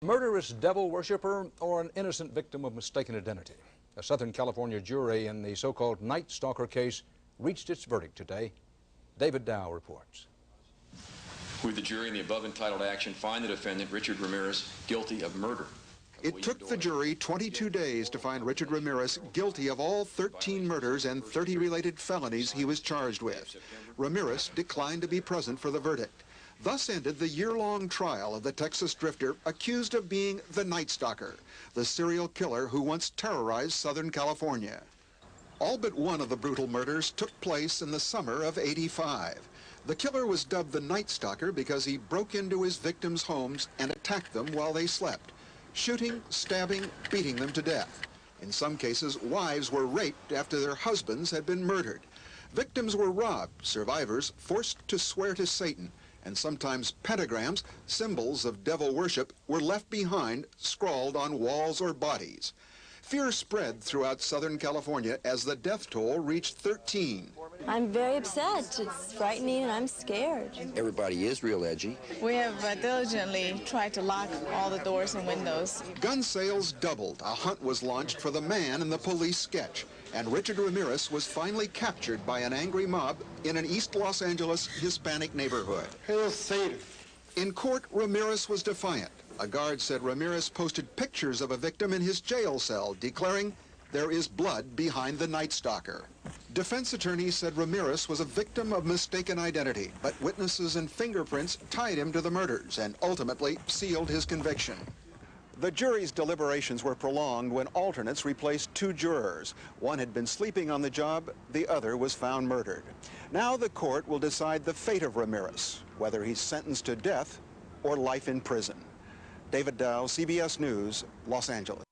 Murderous devil worshiper or an innocent victim of mistaken identity? A Southern California jury in the so-called Night Stalker case reached its verdict today. David Dow reports. With the jury in the above entitled action find the defendant, Richard Ramirez, guilty of murder. It took the jury 22 days to find Richard Ramirez guilty of all 13 murders and 30 related felonies he was charged with. Ramirez declined to be present for the verdict. Thus ended the year-long trial of the Texas drifter accused of being the Night Stalker, the serial killer who once terrorized Southern California. All but one of the brutal murders took place in the summer of '85. The killer was dubbed the Night Stalker because he broke into his victims' homes and attacked them while they slept, shooting, stabbing, beating them to death. In some cases, wives were raped after their husbands had been murdered. Victims were robbed, survivors forced to swear to Satan, and sometimes pentagrams, symbols of devil worship, were left behind, scrawled on walls or bodies. Fear spread throughout Southern California as the death toll reached 13. I'm very upset. It's frightening and I'm scared. Everybody is real edgy. We have diligently tried to lock all the doors and windows. Gun sales doubled. A hunt was launched for the man in the police sketch, and Richard Ramirez was finally captured by an angry mob in an East Los Angeles Hispanic neighborhood. Hail Satan. In court, Ramirez was defiant. A guard said Ramirez posted pictures of a victim in his jail cell, declaring, "There is blood behind the Night Stalker." Defense attorneys said Ramirez was a victim of mistaken identity, but witnesses and fingerprints tied him to the murders and ultimately sealed his conviction. The jury's deliberations were prolonged when alternates replaced two jurors. One had been sleeping on the job, the other was found murdered. Now the court will decide the fate of Ramirez, whether he's sentenced to death or life in prison. David Dow, CBS News, Los Angeles.